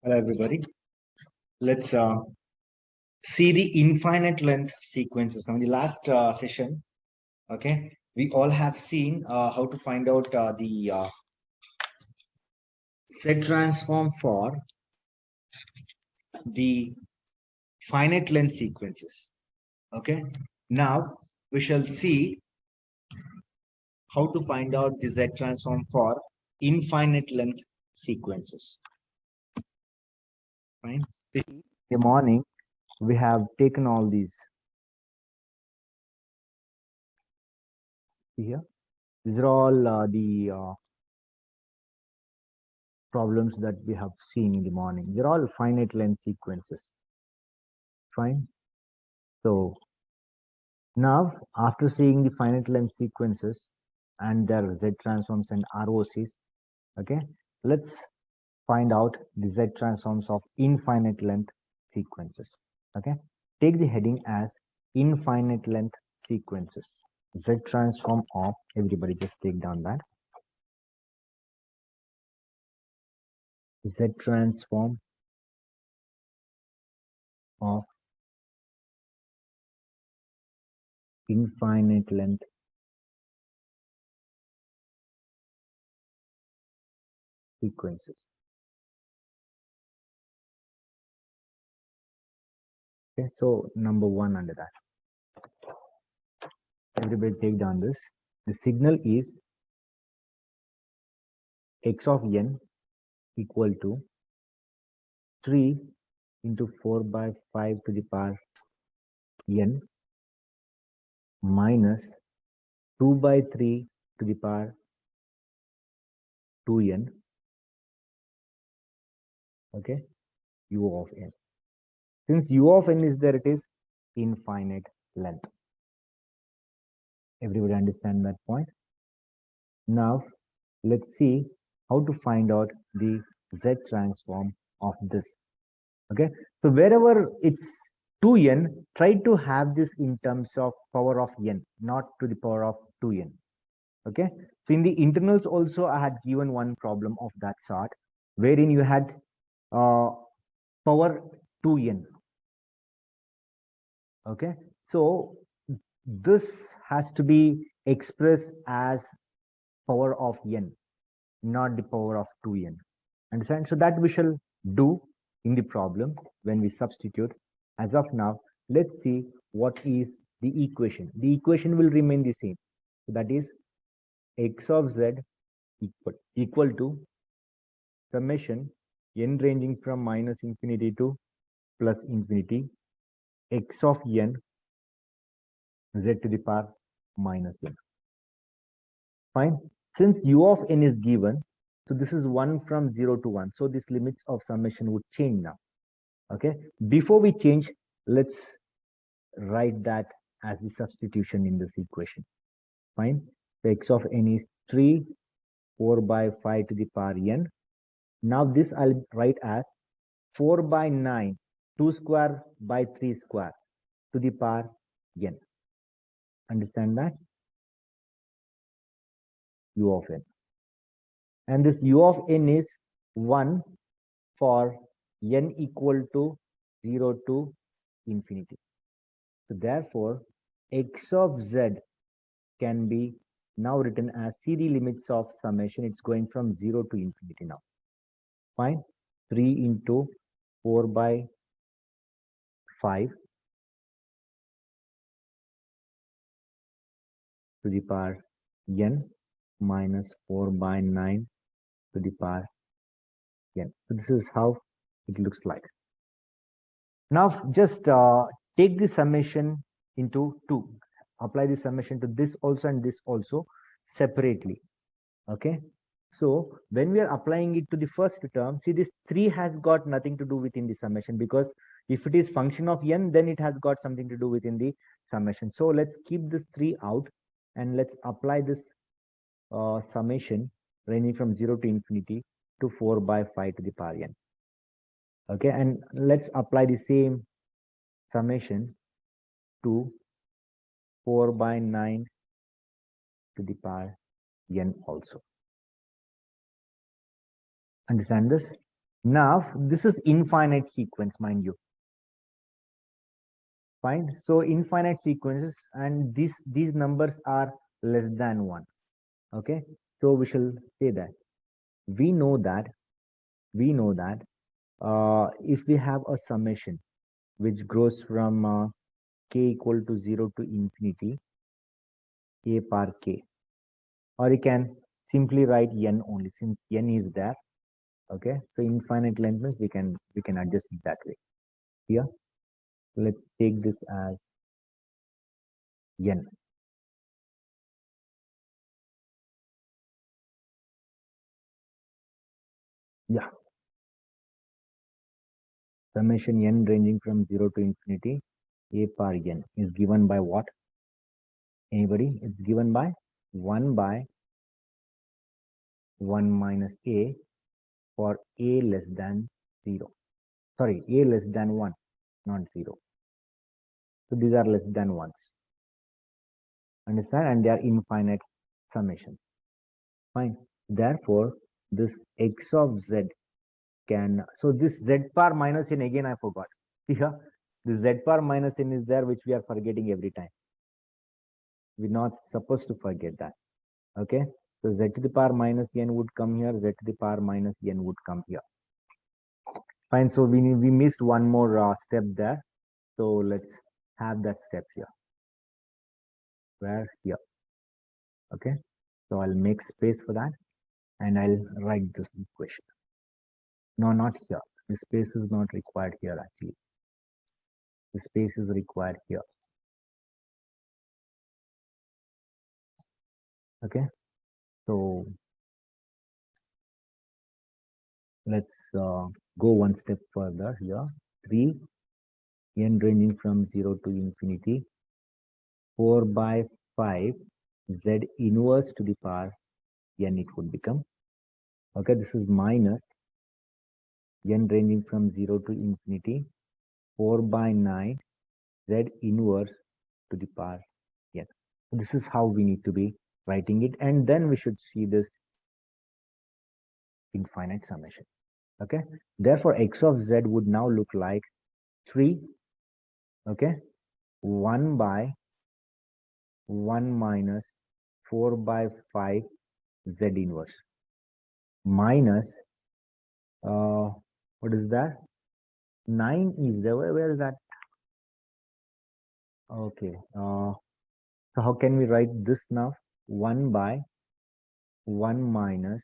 Hello, everybody. Let's see the infinite length sequences. Now, in the last session, okay, we all have seen how to find out the Z transform for the finite length sequences. Okay, now we shall see how to find out the Z transform for infinite length sequences. Fine. In the morning, we have taken all these. Here, these are all the problems that we have seen in the morning. They're all finite length sequences. Fine. So now, after seeing the finite length sequences and their Z transforms and ROCs, okay, let's find out the Z transforms of infinite length sequences. Okay, take the heading as infinite length sequences. Z transform of, everybody just take down that. Z transform of infinite length sequences. Okay, so number one under that. Everybody take down this. The signal is x of n equal to 3 into 4 by 5 to the power n minus 2 by 3 to the power 2n, okay, u of n. Since u of n is there, it is infinite length. Everybody understand that point? Now, let's see how to find out the Z transform of this. Okay, so wherever it's 2n, try to have this in terms of power of n, not to the power of 2n. Okay, so in the internals also I had given one problem of that sort, wherein you had power 2n. Okay, so this has to be expressed as power of n, not the power of 2n. Understand? So that we shall do in the problem when we substitute. As of now, let's see what is the equation. The equation will remain the same. So that is x of z equal to summation n ranging from minus infinity to plus infinity x of n z to the power minus n. Fine. Since u of n is given, so this is 1 from 0 to 1. So this limits of summation would change now. Okay. Before we change, let's write that as the substitution in this equation. Fine. So x of n is 3, 4 by 5 to the power n. Now this I'll write as 4 by 9, 2 square by 3 square to the power n. Understand that? U of n. And this u of n is 1 for n equal to 0 to infinity. So therefore, x of z can be now written as, see the limits of summation, it's going from 0 to infinity now. Fine. 3 into 4 by 5 to the power n minus 4 by 9 to the power n. So this is how it looks like. Now just take the summation into 2. Apply the summation to this also and this also separately. Okay. So when we are applying it to the first term, see this 3 has got nothing to do within the summation, because if it is function of n, then it has got something to do within the summation. So let's keep this 3 out and let's apply this summation ranging from 0 to infinity to 4 by 5 to the power n. Okay, and let's apply the same summation to 4 by 9 to the power n also. Understand this? Now this is infinite sequence, mind you. Fine. So infinite sequences, and these numbers are less than one. Okay. So we shall say that we know that if we have a summation which grows from k equal to 0 to infinity a par k, or you can simply write n only since n is there. Okay, so infinite length means we can adjust it that way. Here, let's take this as n. Yeah, summation n ranging from 0 to infinity a par n is given by what? Anybody? It's given by 1 by 1 minus a for a less than 0. Sorry, a less than 1, not 0. So these are less than 1s. Understand? And they are infinite summations. Fine. Therefore, this x of z can, so this z bar minus n, again I forgot. Yeah, the z bar minus n is there, which we are forgetting every time. We're not supposed to forget that. Okay. So z to the power minus n would come here, z to the power minus n would come here. Fine. So we missed one more step there. So let's have that step here. Where? Here. Okay. So I'll make space for that and I'll write this equation. No, not here. The space is not required here actually. The space is required here. Okay. So let's go one step further here. 3 n ranging from 0 to infinity 4 by 5 z inverse to the power n it would become. Okay, this is minus n ranging from 0 to infinity 4 by 9 z inverse to the power n. This is how we need to be writing it, and then we should see this infinite summation. Okay, therefore x of z would now look like 3, okay, 1 by 1 minus 4 by 5 z inverse minus what is that? 9 is there. Where is that? Okay. So how can we write this now? 1 by 1 minus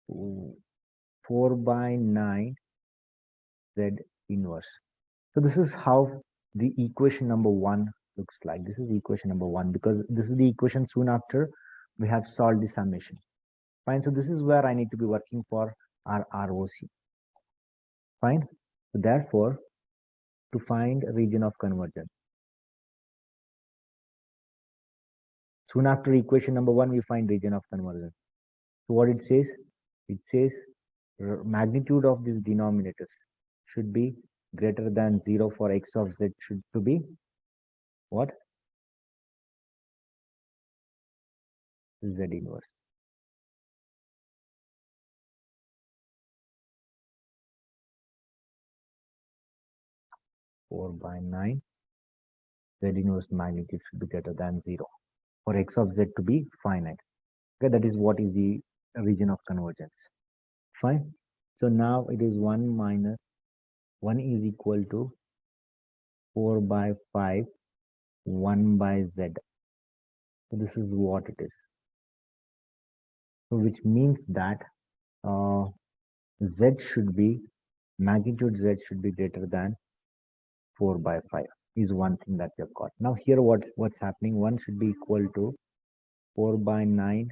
4 by 9 z inverse. So this is how the equation number 1 looks like. This is equation number 1 because this is the equation soon after we have solved the summation. Fine. So this is where I need to be working for our ROC. Fine. So therefore, to find a region of convergence, soon after equation number 1, we find region of convergence. So what it says magnitude of these denominators should be greater than 0 for x of z should to be what? Z inverse. Four by 9 z inverse magnitude should be greater than 0 for x of z to be finite. Okay, that is what is the region of convergence. Fine. So now it is 1 minus 1 is equal to 4 by 5 1 by z. So this is what it is. So which means that z should be magnitude z should be greater than 4 by 5 is one thing that we have got. Now here what's happening, 1 should be equal to 4 by 9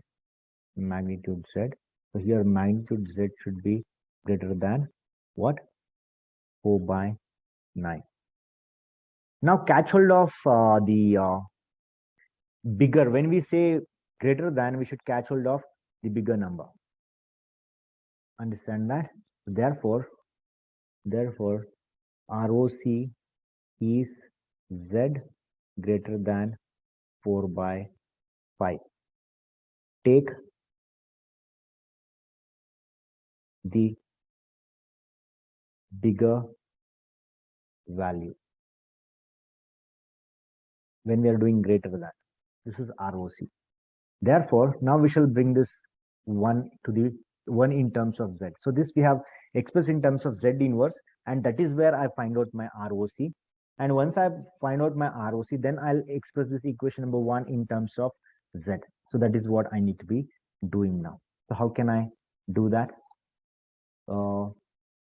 magnitude z. So here magnitude z should be greater than what? 4 by 9. Now catch hold of the bigger. When we say greater than, we should catch hold of the bigger number. Understand that? Therefore ROC is z greater than 4 by 5. Take the bigger value when we are doing greater than. This is ROC. Therefore, now we shall bring this 1 to the 1 in terms of Z. So this we have expressed in terms of Z inverse, and that is where I find out my ROC. And once I find out my ROC, then I'll express this equation number 1 in terms of Z. So that is what I need to be doing now. So how can I do that?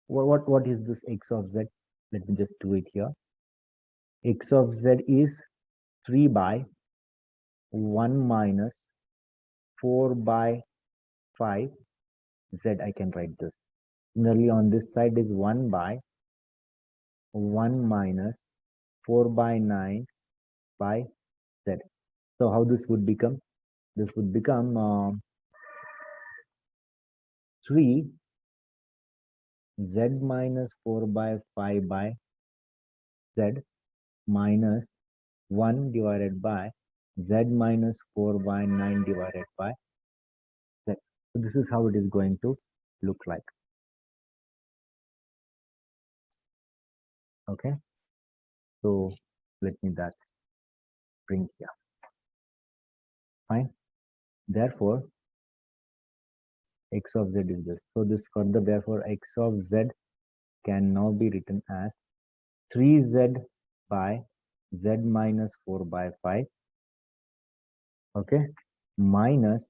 What is this X of Z? Let me just do it here. X of Z is 3 by 1 minus 4 by 5 Z. I can write this. Similarly, on this side is 1 by 1 minus 4 by 9 by Z. So how this would become? This would become 3 Z minus 4 by 5 by Z minus 1 divided by Z minus 4 by 9 divided by Z. So this is how it is going to look like. Okay. So let me that bring here. Fine. Therefore, X of Z is this. So this further, therefore, X of Z can now be written as 3Z by Z minus 4 by 5. Okay. Minus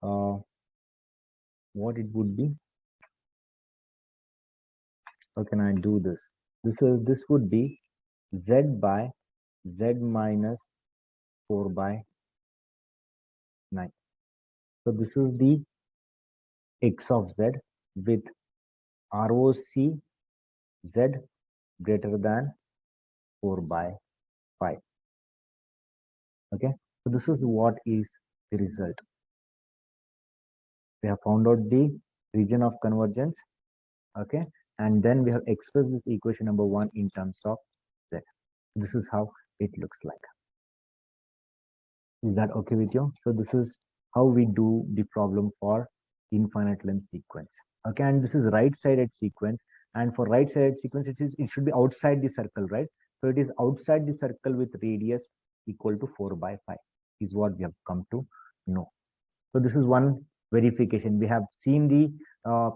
what it would be. How can I do this? This would be Z by Z minus 4 by 9. So this is the X of Z with ROC Z greater than 4 by 5. Okay. So this is what is the result. We have found out the region of convergence. Okay. And then we have expressed this equation number 1 in terms of Z. This is how it looks like. Is that okay with you? So this is how we do the problem for infinite length sequence. Okay, and this is right-sided sequence. And for right-sided sequence, it should be outside the circle, right? So it is outside the circle with radius equal to 4 by 5 is what we have come to know. So this is one verification. We have seen the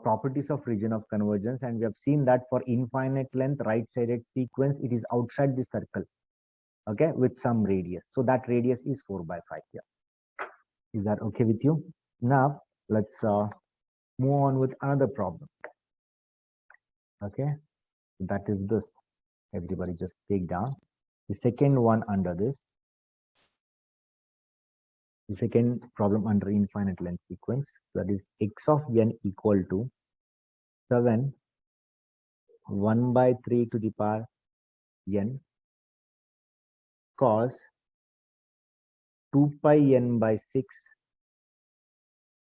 properties of region of convergence, and we have seen that for infinite length right-sided sequence, it is outside the circle, okay, with some radius. So that radius is 4 by 5 here. Is that okay with you? Now let's move on with another problem. Okay, that is this. Everybody just take down the second one under this. The second problem under infinite length sequence, that is X of n equal to 7 1 by 3 to the power n cos 2 pi n by 6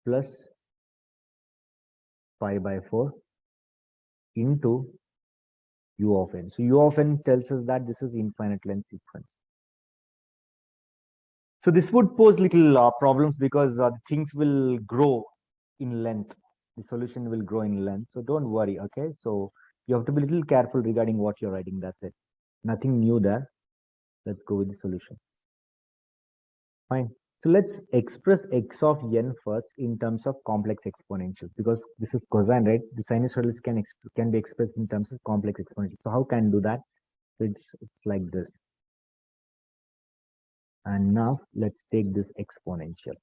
plus pi by 4 into u of n. So u of n tells us that this is infinite length sequence. So this would pose little problems because things will grow in length. The solution will grow in length. So don't worry. Okay. So you have to be a little careful regarding what you're writing. That's it. Nothing new there. Let's go with the solution. Fine. So let's express X of n first in terms of complex exponentials, because this is cosine, right? The sinusoidals can be expressed in terms of complex exponentials. So how can I do that? So it's like this. And now let's take this exponential.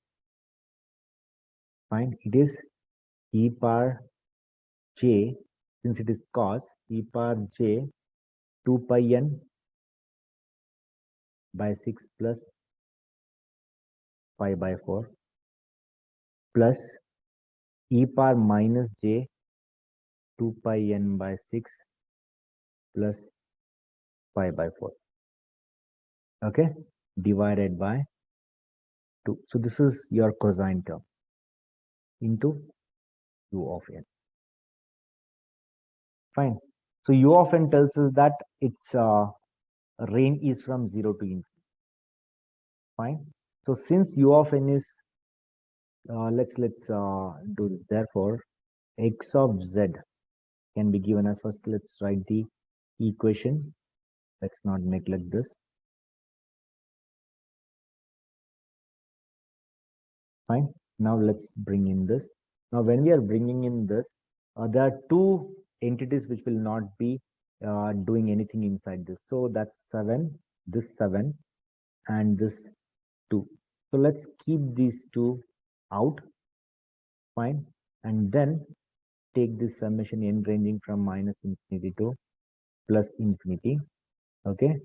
Fine. It is e power j, since it is cos, e power j 2 pi n by 6 plus pi by 4 plus e power minus j 2 pi n by 6 plus pi by 4. Okay, divided by 2. So this is your cosine term into u of n. Fine. So u of n tells us that its range is from 0 to infinity. Fine. So since u of n is let's do this. Therefore, X of z can be given as, first let's write the equation. Let's not neglect this. Fine. Now let's bring in this. Now when we are bringing in this, there are two entities which will not be doing anything inside this. So that's 7, this 7, and this 2. So let's keep these two out. Fine. And then take this summation n ranging from minus infinity to plus infinity. Okay.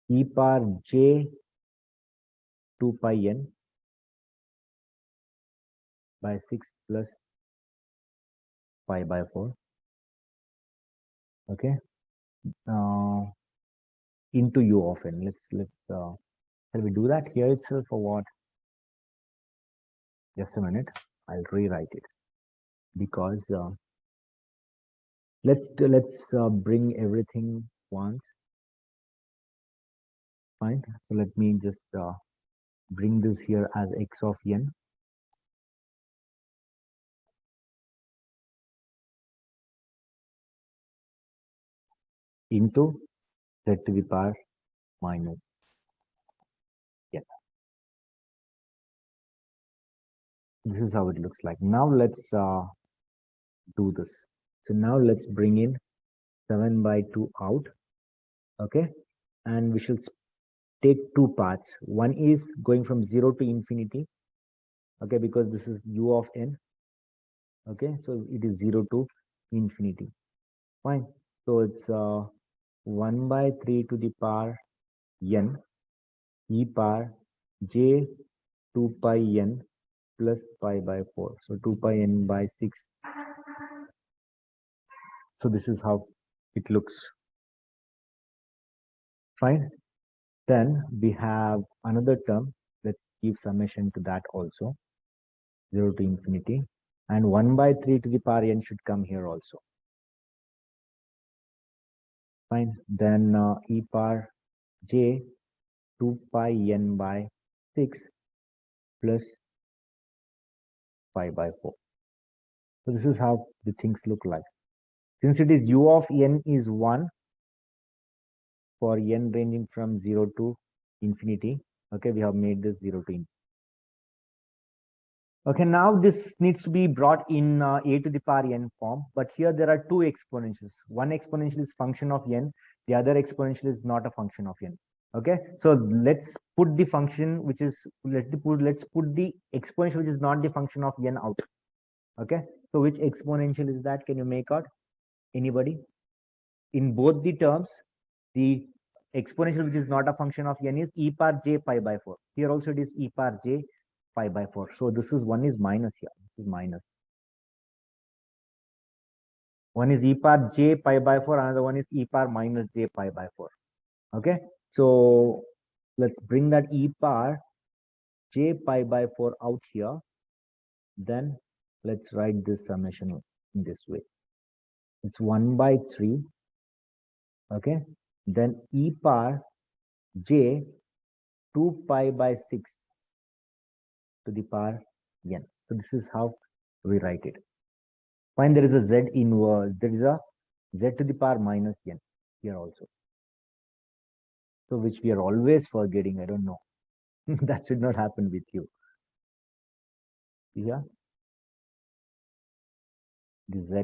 E power j 2 pi n by 6 plus pi by 4. Okay. Into u of n. Shall we do that here itself or what? Just a minute. I'll rewrite it because let's bring everything once. Fine. So let me just bring this here as x of n into z to the power minus n. This is how it looks like. Now let's do this. So now let's bring in 7 by 2 out. Okay. And we should take two paths. One is going from 0 to infinity. Okay, because this is u of n. Okay, so it is 0 to infinity. Fine. So it's 1 by 3 to the power n e power j 2 pi n plus pi by 4. So 2 pi n by 6. So this is how it looks. Fine. Then we have another term. Let's give summation to that also. 0 to infinity. And 1 by 3 to the power n should come here also. Fine. Then e power j 2 pi n by 6 plus pi by 4. So this is how the things look like. Since it is u of n is 1 for n ranging from 0 to infinity. Okay, we have made this 0 to infinity. Okay, now this needs to be brought in a to the power n form, but here there are two exponentials. One exponential is function of n, the other exponential is not a function of n. Okay, so let's put the function which is let's put the exponential which is not the function of n out. Okay, so which exponential is that? Can you make out? Anybody? In both the terms, the exponential which is not a function of n is e power j pi by 4. Here also it is e power j pi by 4. So this is one is minus here. This is minus. One is e power j pi by 4. Another one is e power minus j pi by 4. Okay. So let's bring that e power j pi by 4 out here. Then let's write this summation in this way. It's 1 by 3. Okay. Then e power j 2 pi by 6 to the power n. So this is how we write it. Fine, there is a z inverse, there is a z to the power minus n here also. So which we are always forgetting, I don't know. That should not happen with you. Yeah. The z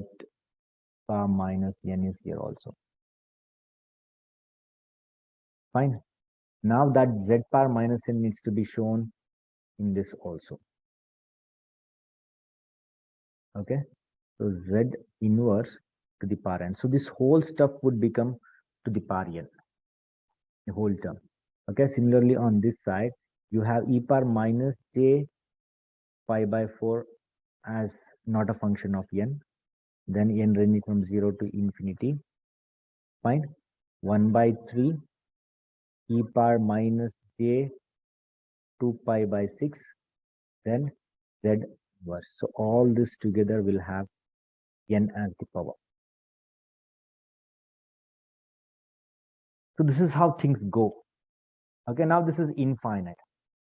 power minus n is here also. Fine. Now that z power minus n needs to be shown in this also. Okay. So z inverse to the power n. So this whole stuff would become to the power n, the whole term. Okay. Similarly, on this side, you have e power minus j pi by 4 as not a function of n. Then n ranging from 0 to infinity. Fine. 1 by 3 e power minus j 2 pi by 6. Then z inverse. So all this together will have n as the power. So this is how things go. Okay, now this is infinite.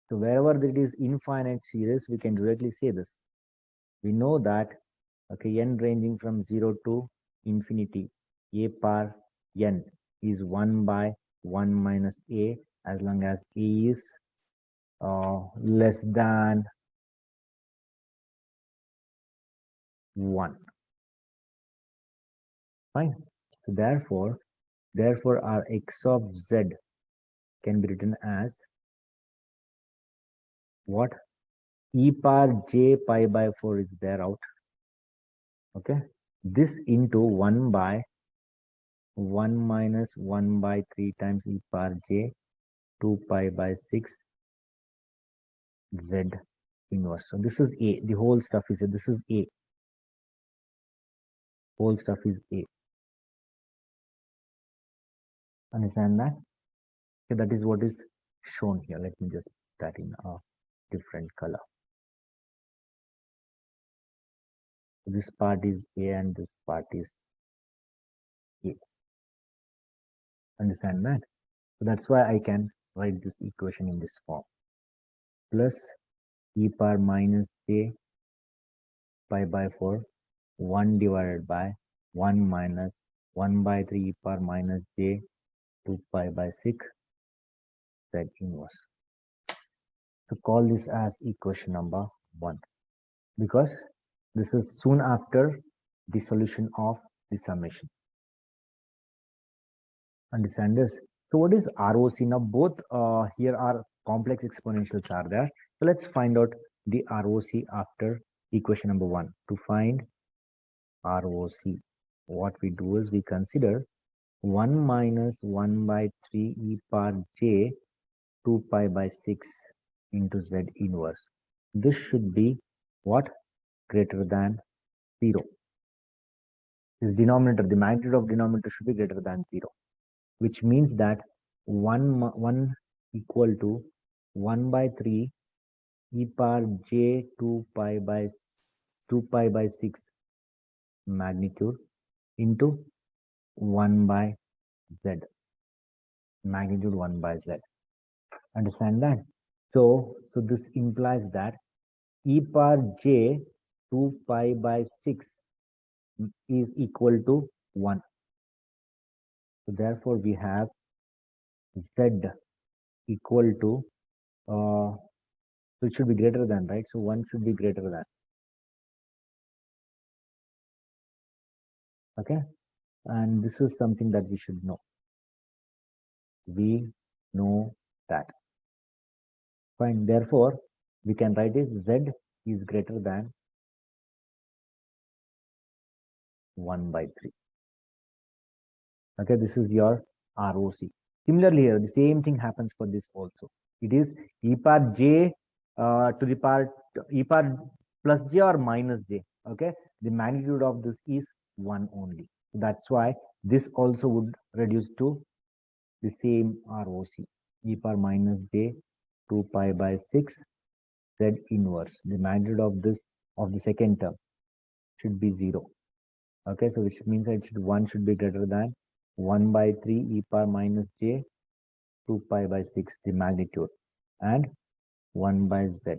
So wherever it is infinite series, we can directly say this. We know that, okay, n ranging from 0 to infinity, a power n is 1 by 1 minus a, as long as a is less than 1. Fine. So therefore our x of z can be written as what? E power j pi by 4 is there out. Okay. This into 1 by 1 minus 1 by 3 times e power j 2 pi by 6 z inverse. So this is a. The whole stuff is a. This is a. Whole stuff is a. Understand that? Okay, that is what is shown here. Let me just put that in a different color. This part is a and this part is a. Understand that? So that's why I can write this equation in this form. Plus e power minus j pi by 4, 1 divided by 1 minus 1 by 3 e power minus j 2 pi by 6 z inverse. So call this as equation number 1, because this is soon after the solution of the summation. Understand this? So what is ROC? Now both here are complex exponentials are there. So let's find out the ROC after equation number 1. To find ROC, what we do is we consider 1 minus 1 by 3 e power j 2 pi by 6 into z inverse. This should be what? Greater than 0. This denominator, the magnitude of denominator should be greater than 0, which means that 1 equal to 1 by 3 e power j 2 pi by 6 magnitude into 1 by z, magnitude 1 by z. Understand that? So this implies that e power j 2 pi by 6 is equal to 1. So therefore we have z equal to so it should be greater than, right? So 1 should be greater than. Okay, and this is something that we should know. We know that. Fine. Therefore, we can write it z is greater than 1 by 3. Okay, this is your ROC. Similarly, here the same thing happens for this also. It is e power j to the power e power plus j or minus j. Okay, the magnitude of this is 1 only. That's why this also would reduce to the same ROC, e power minus j 2 pi by 6 z inverse. The magnitude of this of the second term should be 0. Okay, so which means that 1 should be greater than 1 by 3 e power minus j 2 pi by 6, the magnitude, and 1 by z.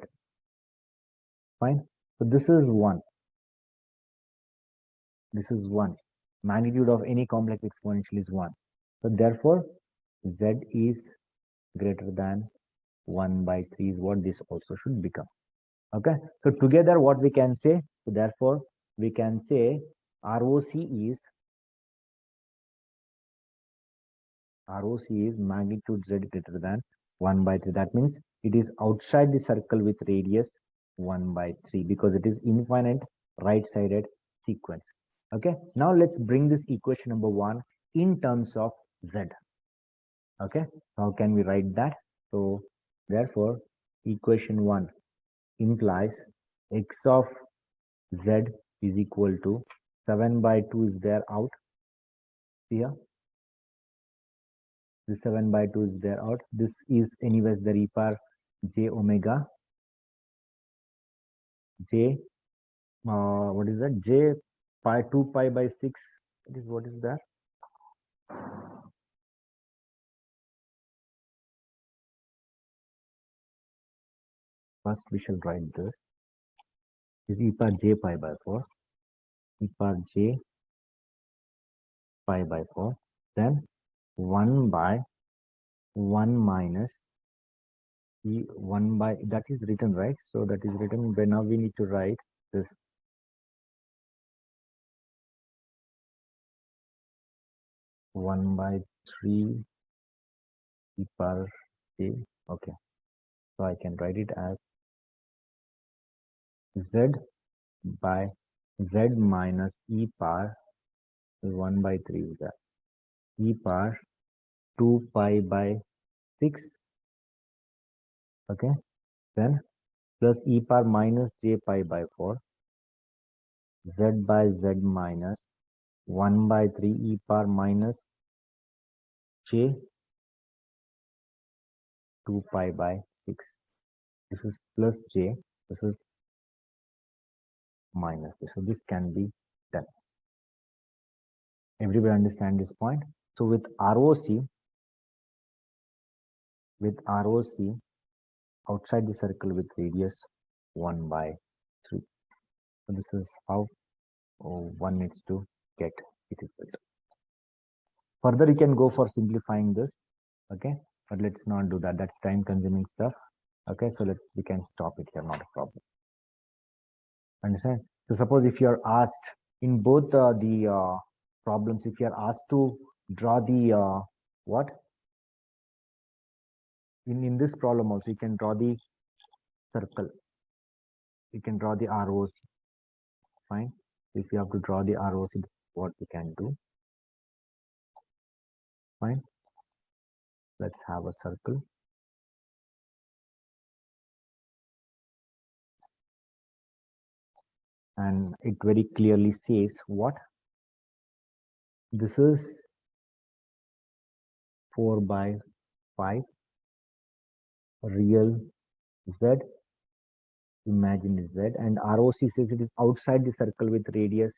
Fine. So this is 1. This is 1. Magnitude of any complex exponential is 1. So therefore, z is greater than 1 by 3 is what this also should become. Okay. So together what we can say, so therefore we can say ROC is magnitude z greater than 1 by 3. That means it is outside the circle with radius 1 by 3 because it is infinite right-sided sequence. Okay. Now let's bring this equation number 1 in terms of z. Okay. How can we write that? So therefore equation 1 implies x of z is equal to 7 by 2 is there out here. The 7 by 2 is there out. This is anyways the e power j omega j what is that, j pi 2 pi by 6. It is what is that? First we shall write this is e power j pi by 4, e power j pi by 4. Then 1 by 1 minus e 1 by, that is written, right? So that is written, but now we need to write this 1 by 3 e power j. Okay, so I can write it as z by z minus e power 1 by 3 is that e power 2 pi by 6. Okay, then plus e power minus j pi by 4 z by z minus 1 by 3 e power minus j 2 pi by 6. This is plus j, this is minus j. So this can be done. Everybody understand this point? So with ROC outside the circle with radius 1 by 3. So this is how one needs to get it is built. Further, you can go for simplifying this, okay? But let's not do that. That's time-consuming stuff. Okay, so we can stop it here, not a problem. Understand? So suppose if you are asked in both the problems, if you are asked to draw the what? In this problem also, you can draw the circle. You can draw the ROC. Fine. If you have to draw the ROC, what we can do? Fine. Let's have a circle. And it very clearly says what? This is 4 by 5 real Z, imaginary Z, and ROC says it is outside the circle with radius.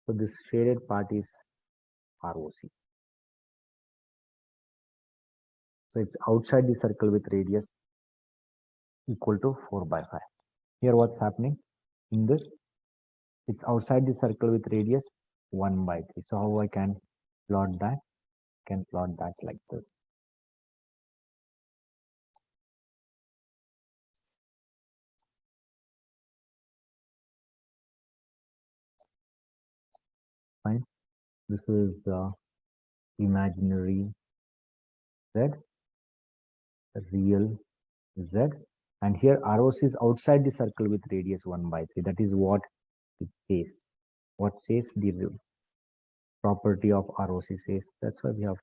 So this shaded part is ROC. So it's outside the circle with radius equal to 4 by 5. Here what's happening? In this, it's outside the circle with radius 1 by 3. So how I can plot that? I can plot that like this. Fine. This is the imaginary Z, real Z, and here ROC is outside the circle with radius 1 by 3. That is what it says. What says the property of ROC says. That's why we have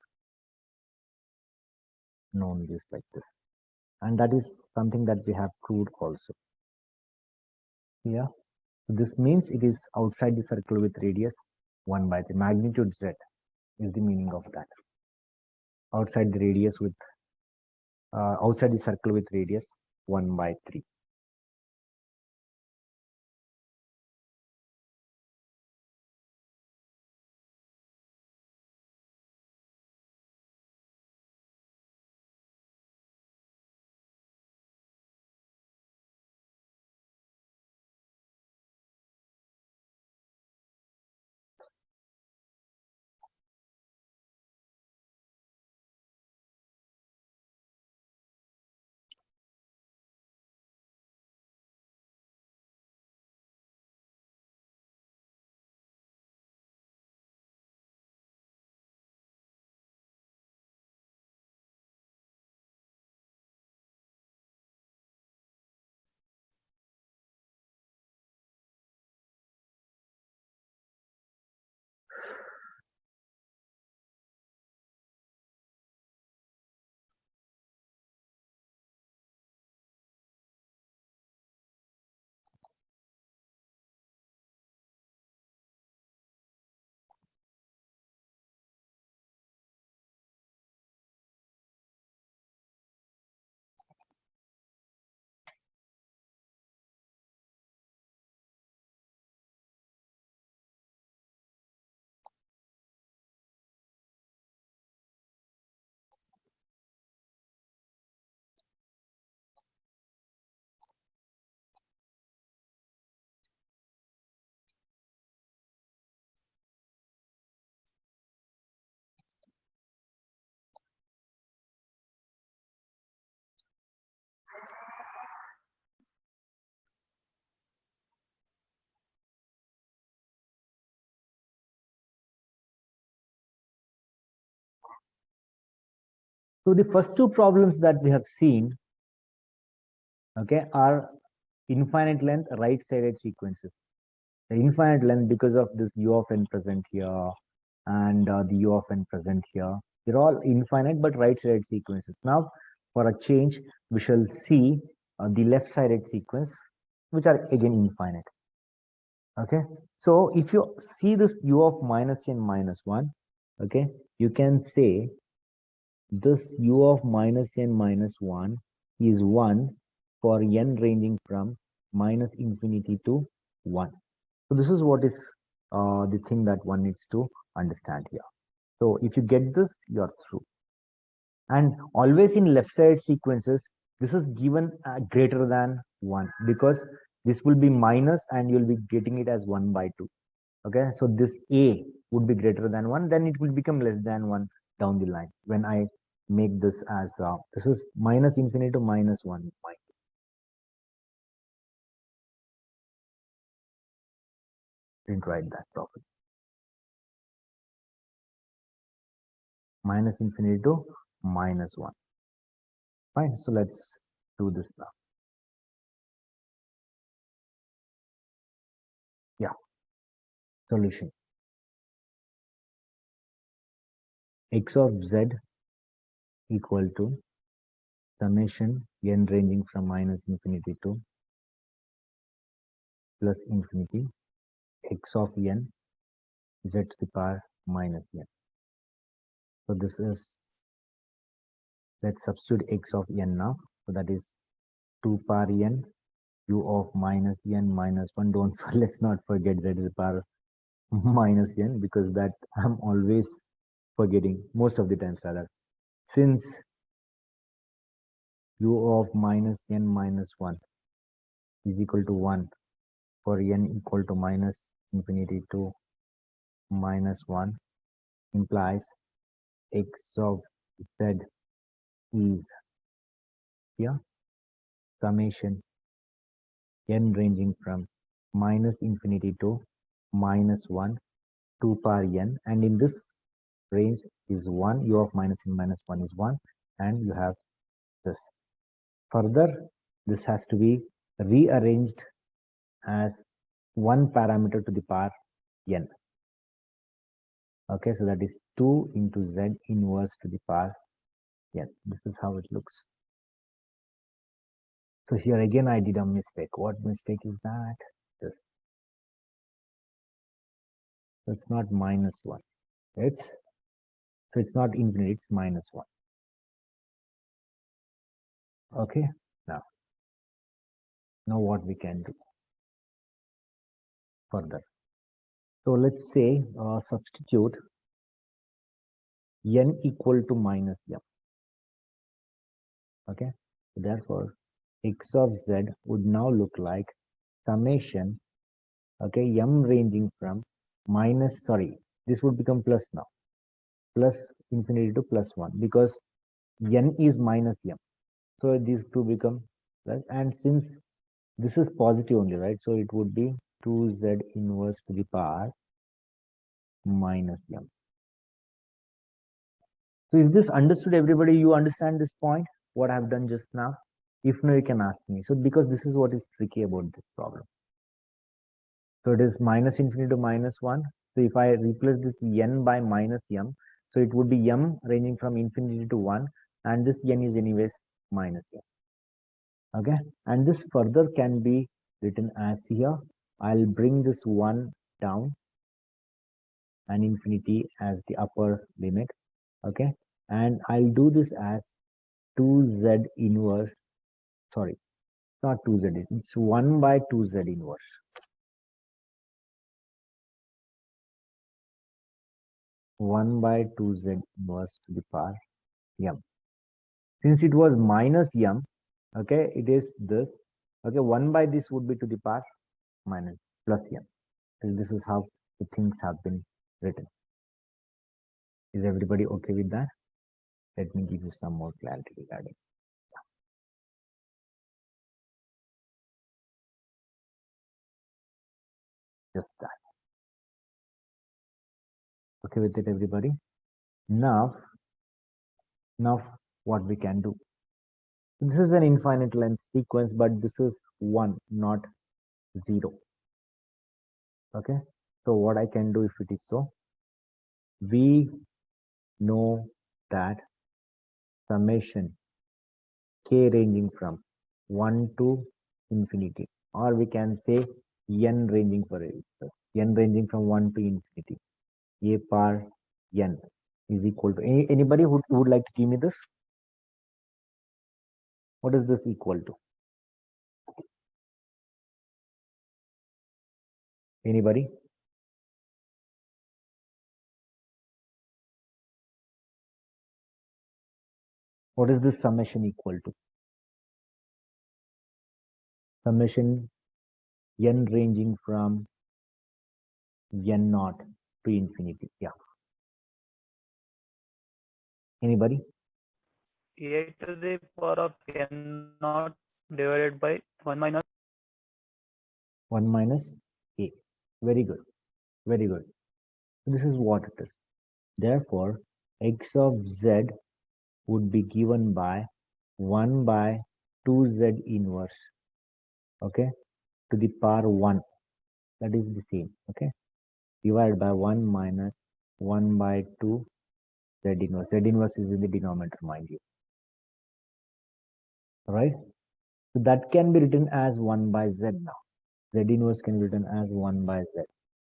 known this like this. And that is something that we have proved also. Yeah. So this means it is outside the circle with radius 1 by 3. Magnitude Z is the meaning of that. Outside the radius with outside the circle with radius 1 by 3. So the first two problems that we have seen, okay, are infinite length right-sided sequences. The infinite length because of this u of n present here and the u of n present here. They're all infinite but right-sided sequences. Now, for a change, we shall see the left-sided sequence, which are again infinite. Okay, so if you see this u of minus n minus 1, okay, you can say this u of minus n minus 1 is 1 for n ranging from minus infinity to 1. So this is what is the thing that one needs to understand here. So if you get this, you're through. And always in left side sequences, this is given greater than 1 because this will be minus and you'll be getting it as 1 by 2. Okay, so this a would be greater than 1, then it will become less than 1 down the line when I make this as this is minus infinity to minus 1. Didn't write that properly. Minus infinity to minus 1. Fine, so let's do this now. Yeah, solution. X of z equal to summation n ranging from minus infinity to plus infinity x of n z to the power minus n. So this is, let's substitute x of n now. So that is 2 power n u of minus n minus 1. Don't let's not forget z to the power minus n because that I'm always forgetting most of the times rather. Since u of minus n minus 1 is equal to 1 for n equal to minus infinity to minus 1 implies x of z is here summation n ranging from minus infinity to minus 1 2 power n, and in this range is 1, u of minus n minus 1 is 1, and you have this. Further, this has to be rearranged as one parameter to the power n. Okay, so that is 2 into z inverse to the power n. This is how it looks. So here again I did a mistake. What mistake is that? This. So it's not minus 1. It's not infinite, it's minus 1. Okay, now what we can do further. So let's say substitute n equal to minus m. Okay, so therefore x of z would now look like summation, okay, m ranging from minus, sorry, this would become plus now, plus infinity to plus 1 because n is minus m. So these two become plus, and since this is positive only, right? So it would be 2z inverse to the power minus m. So is this understood, everybody? You understand this point, what I have done just now? If no, you can ask me. So because this is what is tricky about this problem. So it is minus infinity to minus 1. So if I replace this n by minus m, so it would be m ranging from infinity to 1, and this n is anyways minus m. Okay, and this further can be written as here. I'll bring this 1 down and infinity as the upper limit. Okay, and I'll do this as 2z inverse, sorry, not 2z, it's 1 by 2z inverse. 1 by 2z inverse to the power m. Since it was minus m, okay, it is this. Okay, 1 by this would be to the power minus plus m. So this is how the things have been written. Is everybody okay with that? Let me give you some more clarity regarding. Just that. Okay with it, everybody? Now what we can do. This is an infinite length sequence, but this is 1, not 0. Okay. So what I can do if it is so, we know that summation k ranging from 1 to infinity, or we can say n ranging from 1 to infinity, a power n is equal to anybody who would like to give me this. What is this equal to? Anybody? What is this summation equal to? Summation n ranging from n naught to infinity. Yeah. Anybody? A to the power of n naught divided by 1 minus 1 minus a. Very good. Very good. This is what it is. Therefore, x of z would be given by 1 by 2z inverse, okay, to the power 1. That is the same, okay, divided by 1 minus 1 by 2 z inverse. Z inverse is in the denominator, mind you. All right. So that can be written as 1 by z now. Z inverse can be written as 1 by z.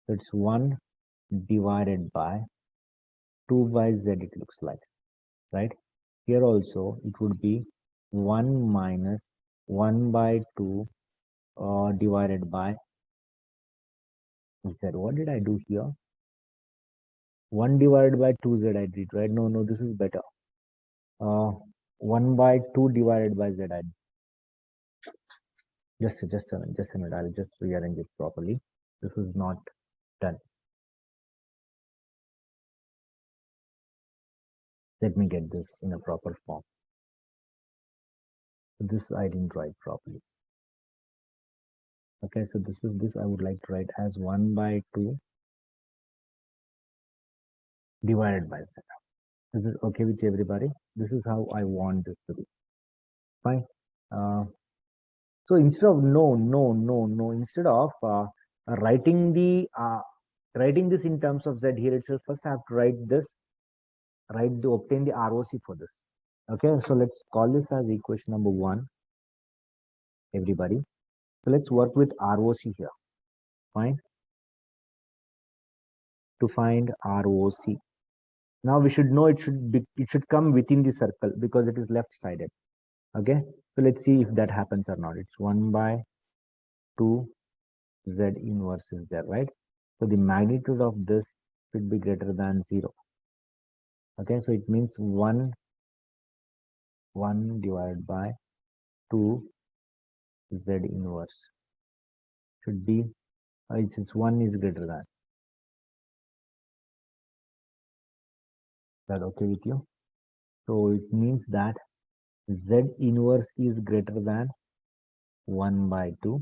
So it's 1 divided by 2 by z, it looks like, right? Here also it would be 1 minus 1 by 2 divided by z. What did I do here? 1 divided by 2z I did, right? No, this is better. 1 by 2 divided by z I did. Just a minute. I'll just rearrange it properly. This is not done. Let me get this in a proper form. This I didn't write properly. Okay, so this I would like to write as 1 by 2 divided by z. This is okay with everybody? This is how I want this to be. Fine. So instead of instead of writing this in terms of z here itself, first I have to write this, obtain the ROC for this. Okay, so let's call this as equation number 1, everybody. So let's work with ROC here. Fine. To find ROC. Now we should know it should come within the circle because it is left sided. Okay, so let's see if that happens or not. It's 1 by 2 z inverse is there, right? So the magnitude of this should be greater than 0. Okay, so it means 1 divided by 2 z inverse should be since 1 is greater than. Is that okay with you? So it means that z inverse is greater than 1 by 2.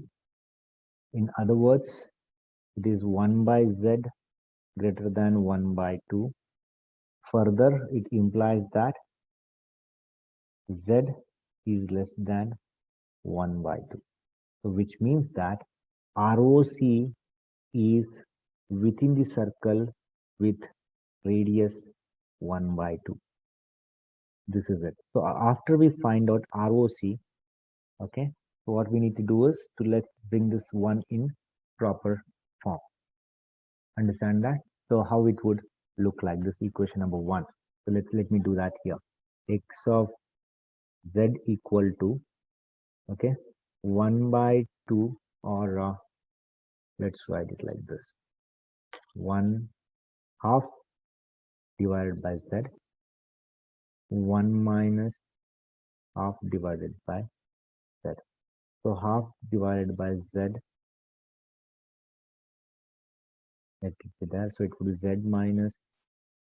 In other words, it is 1 by z greater than 1 by 2. Further, it implies that z is less than 1 by 2. So which means that ROC is within the circle with radius 1 by 2. This is it. So after we find out ROC, okay, so what we need to do is let's bring this one in proper form. Understand that? So how it would look like, this equation number 1. So let me do that here. X of z equal to, okay, 1 by 2, or let's write it like this, 1 half divided by z, 1 minus half divided by z. So half divided by z, let it be there. So it would be z minus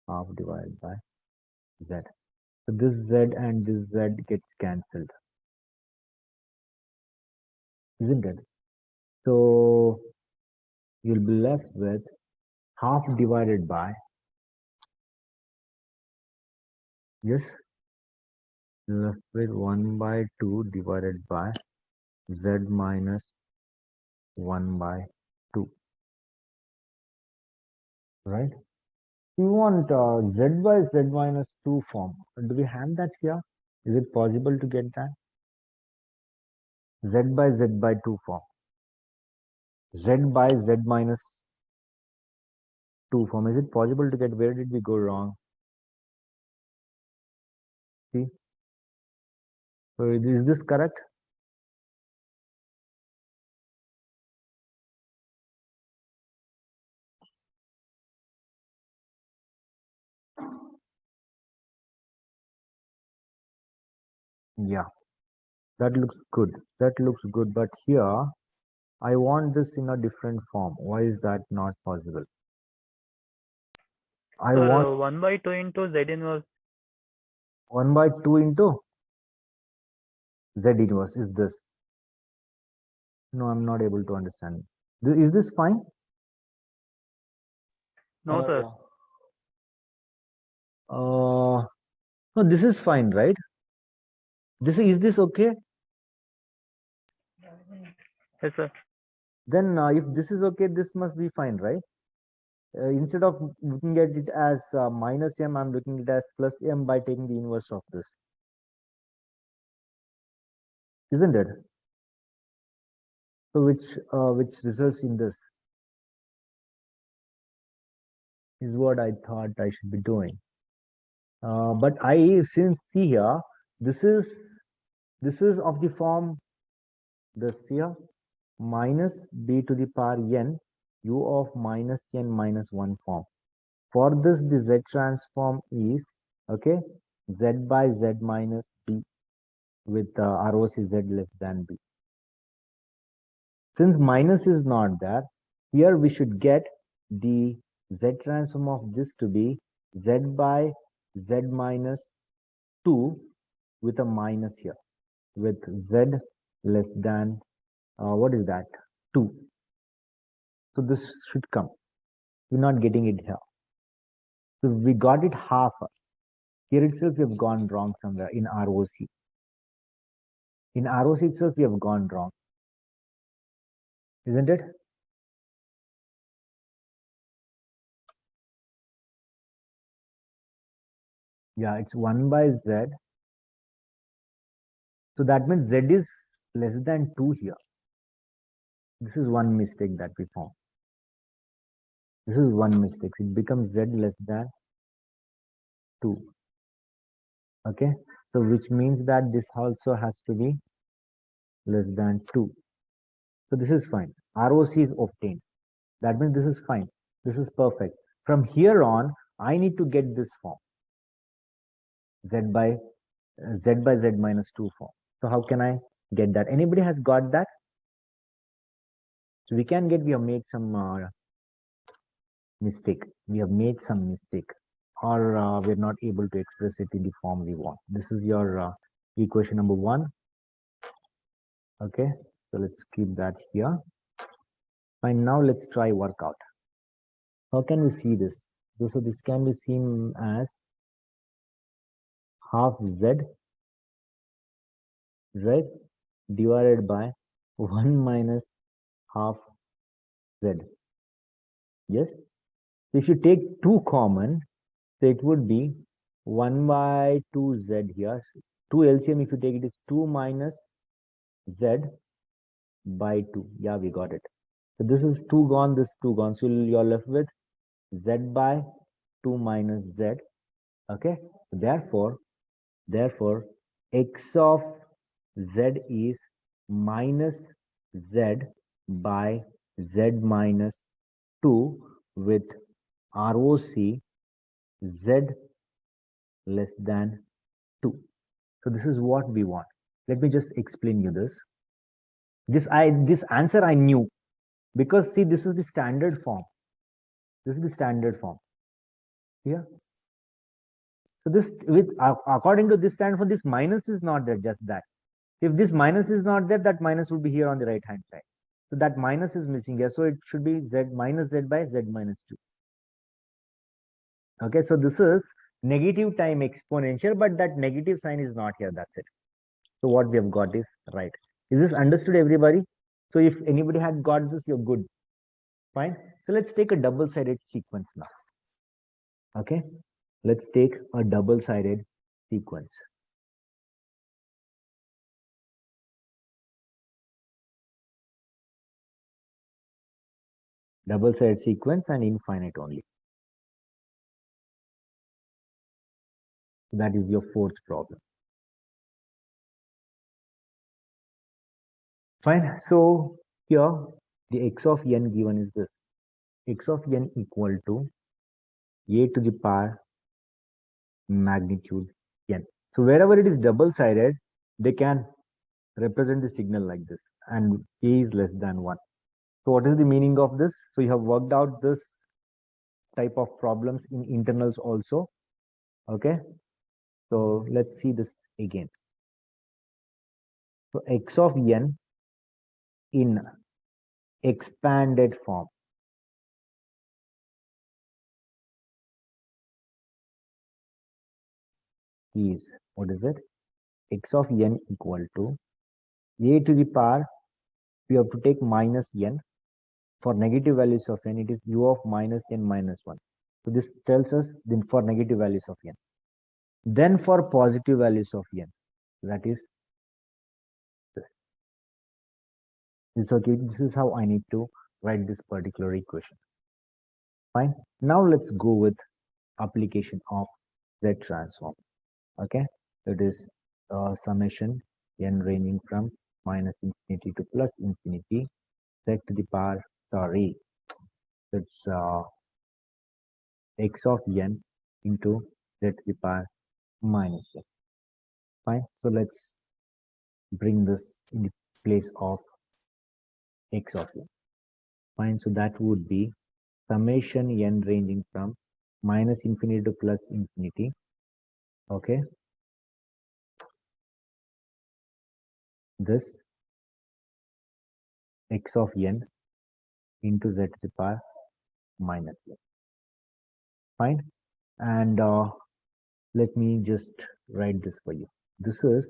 half divided by z. So this z and this z gets cancelled, isn't it? So you'll be left with half divided by, yes, left with 1 by 2 divided by z minus 1 by 2, right? We want z by z minus 2 form. Do we have that here? Is it possible to get that? Z by z by 2 form. Z by z minus 2 form. Is it possible to get? Where did we go wrong? See? So is this correct? Yeah, that looks good. That looks good. But here, I want this in a different form. Why is that not possible? I want Sir, 1 by 2 into Z inverse. 1 by 2 into z inverse is this. No, I'm not able to understand. Is this fine? No, sir. No, this is fine, right? Is this okay? Yes, sir. Then if this is okay, this must be fine, right? Instead of looking at it as minus m, I'm looking at it as plus m by taking the inverse of this. Isn't it? So which results in this is what I thought I should be doing. But I since see here, this is of the form this here minus b to the power n u of minus n minus 1 form. For this, the z transform is okay z by z minus b with ROC z less than b. Since minus is not there, here we should get the z transform of this to be z by z minus 2 with a minus here with z less than what is that 2. So this should come. We're not getting it here. So we got it half. Here itself we have gone wrong somewhere in ROC. In ROC itself we have gone wrong. Isn't it? Yeah, it's 1 by z. So that means z is less than 2 here. This is one mistake that we found. This is one mistake. It becomes z less than 2. Okay. So which means that this also has to be less than 2. So this is fine. ROC is obtained. That means this is fine. This is perfect. From here on, I need to get this form. Z by z minus 2 form. So how can I get that? Anybody has got that? So we have made some mistake. We have made some mistake, or we're not able to express it in the form we want. This is your equation number 1. Okay, so let's keep that here. Fine, now let's try workout. How can we see this? So this can be seen as half z, right, divided by 1 minus half z. Yes, if you take 2 common, so it would be 1 by 2z here. 2 LCM, if you take it, is 2 minus z by 2. Yeah, we got it. So this is 2 gone, this 2 gone. So you're left with z by 2 minus z. Okay. Therefore, x of z is minus z by z minus 2 with ROC z less than 2. So this is what we want. Let me just explain you this. This answer I knew because see, this is the standard form. This is the standard form. Here. So this with according to this standard form, this minus is not there, just that. If this minus is not there, that minus would be here on the right hand side. So that minus is missing here. So it should be z minus z by z minus 2. Okay, so this is negative time exponential, but that negative sign is not here. That's it. So what we have got is right. Is this understood, everybody? So if anybody had got this, you're good. Fine. So let's take a double-sided sequence now. Okay. Let's take a double-sided sequence. Double-sided sequence and infinite only. That is your fourth problem. Fine. So here the x of n given is this. X of n equal to a to the power magnitude n. So wherever it is double-sided, they can represent the signal like this, and a is less than 1. So what is the meaning of this? So you have worked out this type of problems in internals also. Okay. So let's see this again. So x of n in expanded form is, what is it? X of n equal to a to the power, we have to take minus n. For negative values of n, it is u of minus n minus 1. So this tells us then for negative values of n. Then for positive values of n, that is this. Okay, this is how I need to write this particular equation. Fine. Now let's go with application of Z transform. Okay, it is summation n ranging from minus infinity to plus infinity z to the power, sorry, it's x of n into z to the power minus n. Fine. So let's bring this in the place of x of n. Fine. So that would be summation n ranging from minus infinity to plus infinity. Okay. This x of n into z to the power minus n. Fine. And let me just write this for you. This is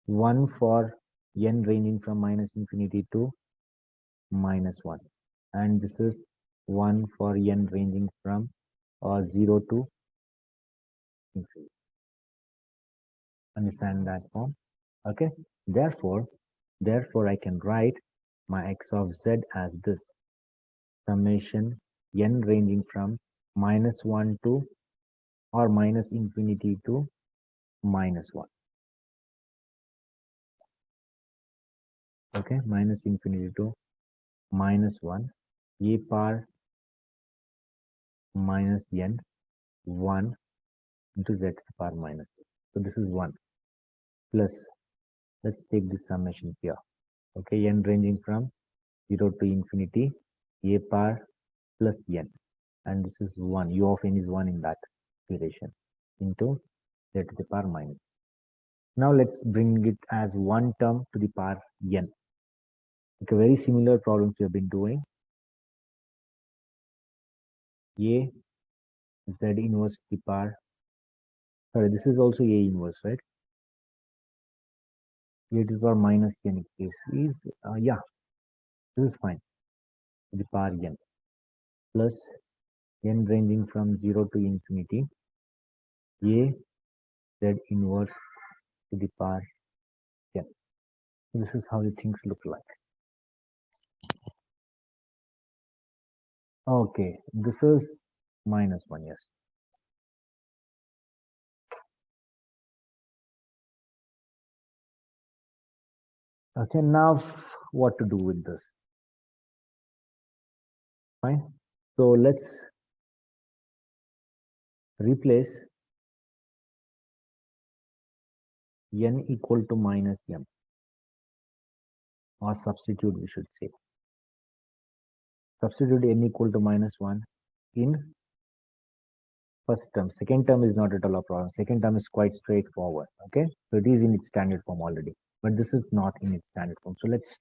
1 for n ranging from minus infinity to minus 1. And this is 1 for n ranging from 0 to infinity. Understand that form? Okay. Therefore I can write my x of z as this. Summation n ranging from minus 1 to or minus infinity to minus 1. Okay, minus infinity to minus 1 a power minus n 1 into z to the power minus 2. So this is 1 plus, let's take this summation here. Okay, n ranging from 0 to infinity a power plus n, and this is 1, u of n is 1 in that relation, into z to the power minus. Now let's bring it as one term to the power n. Okay, very similar problems we have been doing. A z inverse to the power, sorry, this is also a inverse, right? A to the power minus n case is yeah, this is fine, to the power n plus n ranging from 0 to infinity a z inverse to the power n. This is how the things look like. Okay, this is minus 1, yes. Okay, now what to do with this? Fine. So let's replace n equal to minus m, or substitute, we should say. Substitute n equal to minus 1 in first term. Second term is not at all a problem. Second term is quite straightforward. Okay, so it is in its standard form already, but this is not in its standard form. So let's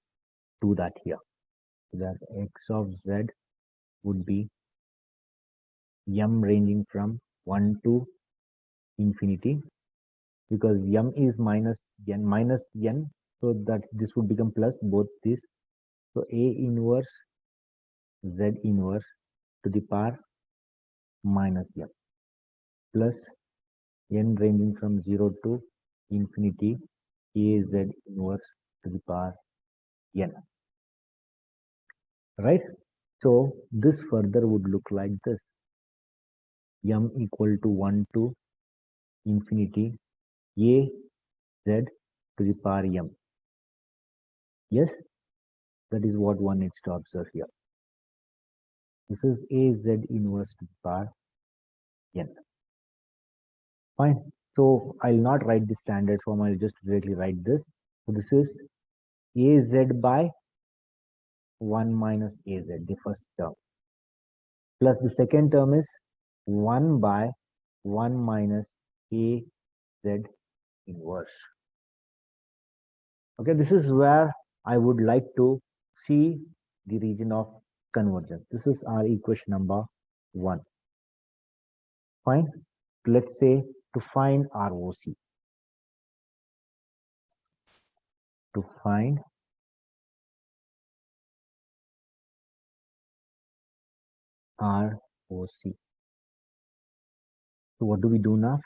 do that here. So that x of z would be m ranging from 1 to infinity, because m is minus n, so that this would become plus both these. So A inverse Z inverse to the power minus m plus n ranging from 0 to infinity A Z inverse to the power n. Right? So this further would look like this. M equal to 1 to infinity A Z to the power m. Yes, that is what one needs to observe here. This is A Z inverse to the power n. Fine. So I'll not write the standard form. I'll just directly write this. So this is Az by 1 minus Az, the first term. Plus the second term is 1 by 1 minus Az inverse. Okay, this is where I would like to see the region of convergence. This is our equation number 1. Fine. Let's say to find ROC. To find ROC. So what do we do now?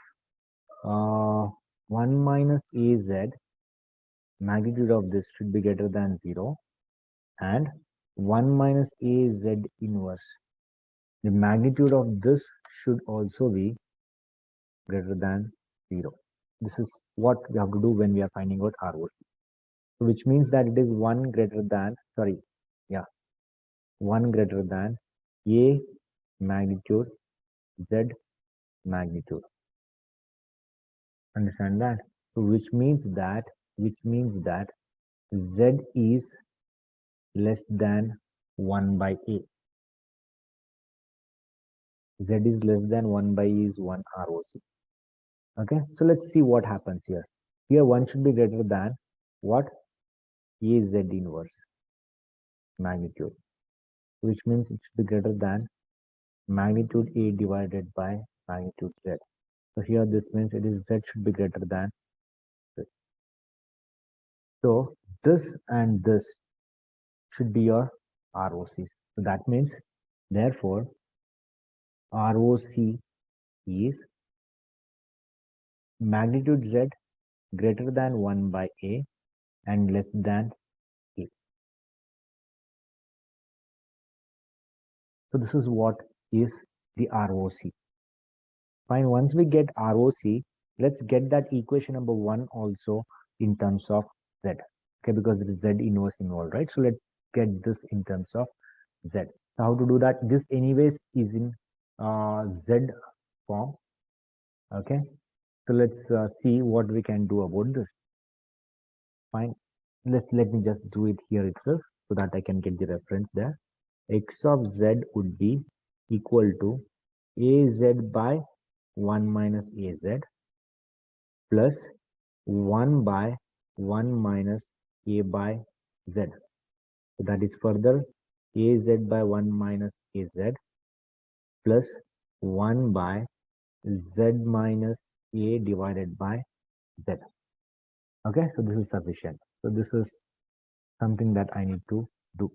1 minus Az, magnitude of this should be greater than 0, and 1 minus Az inverse, the magnitude of this should also be greater than 0. This is what we have to do when we are finding out ROC. So which means that it is 1 greater than, 1 greater than A magnitude, Z magnitude. Understand that? So which means that Z is less than 1 by A. Z is less than 1 by E is 1 ROC. Okay, so let's see what happens here. Here 1 should be greater than what? Az inverse magnitude, which means it should be greater than magnitude A divided by magnitude Z. So here this means it is Z should be greater than this. So this and this should be your ROCs. So that means therefore ROC is magnitude Z greater than 1 by A and less than A. So this is what is the ROC. Fine, once we get ROC, let's get that equation number 1 also in terms of Z. Okay, because there is Z inverse involved, right? So let's get this in terms of Z. So how to do that? This anyways is in Z form. Okay, so let's see what we can do about this. Fine, let me just do it here itself so that I can get the reference there. X of Z would be equal to Az by 1 minus Az plus 1 by 1 minus A by Z. So that is further Az by 1 minus Az plus 1 by Z minus A divided by Z. Okay, so this is sufficient. So this is something that I need to do,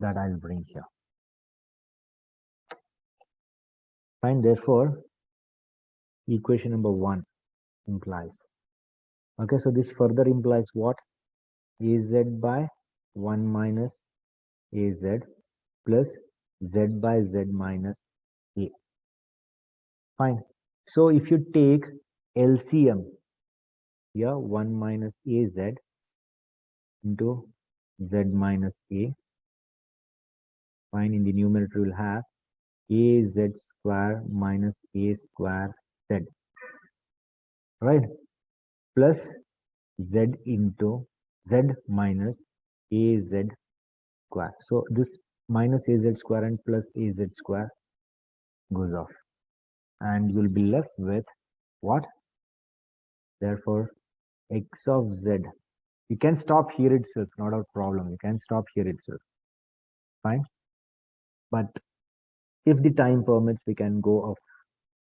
that I'll bring here. Fine, therefore equation number 1 implies, okay, so this further implies what? Az by 1 minus Az plus Z by Z minus A. Fine. So if you take LCM here, 1 minus Az into Z minus A, fine, in the numerator will have Az square minus A square Z, right, plus Z into Z minus Az square. So this minus Az square and plus Az square goes off, and you will be left with what? Therefore X of Z, you can stop here itself, not a problem, you can stop here itself, fine, but If the time permits, we can go a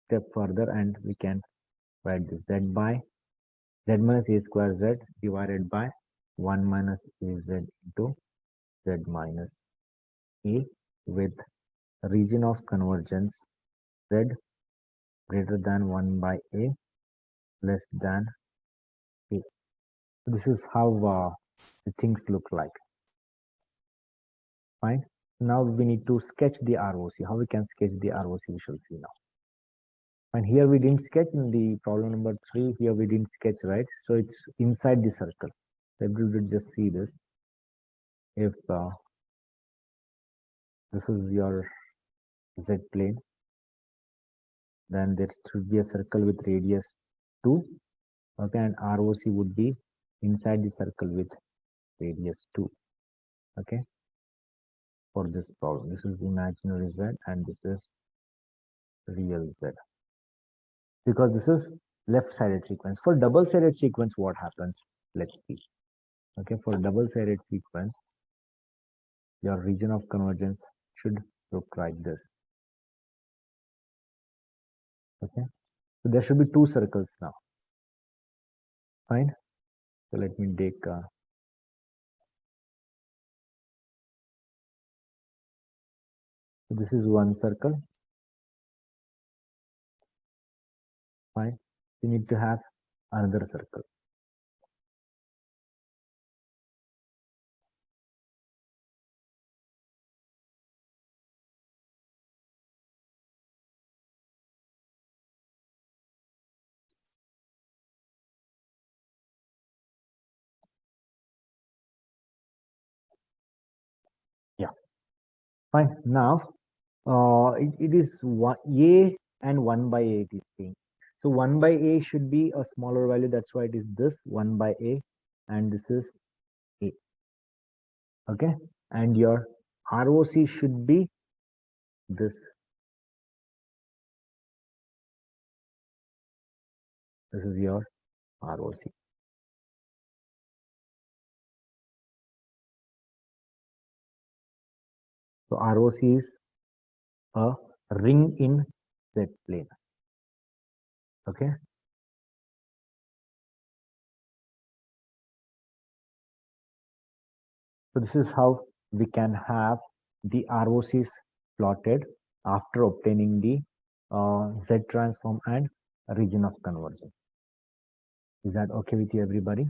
step further and we can write this z by z minus a square z divided by 1 minus az into z minus a with region of convergence z greater than 1 by a less than a. This is how the things look like. Fine. Now we need to sketch the ROC. How we can sketch the ROC, we shall see now. And here we didn't sketch in the problem number 3. Here we didn't sketch, right? So it's inside the circle. Everybody just see this. If this is your Z plane, then there should be a circle with radius 2. Okay, and ROC would be inside the circle with radius 2. Okay, for this problem, this is imaginary Z and this is real Z. Because this is left-sided sequence. For double-sided sequence, what happens? Let's see. Okay, for double-sided sequence, your region of convergence should look like this. Okay, so there should be 2 circles now. Fine. So let me take so this is one circle. Fine. You need to have another circle. Yeah. Fine. Now it is a and 1 by a it is saying. So 1 by a should be a smaller value. That's why it is this 1 by a, and this is a. Okay, and your ROC should be this. This is your ROC. So ROC is a ring in Z plane. Okay. So this is how we can have the ROCs plotted after obtaining the Z transform and region of convergence. Is that okay with you, everybody?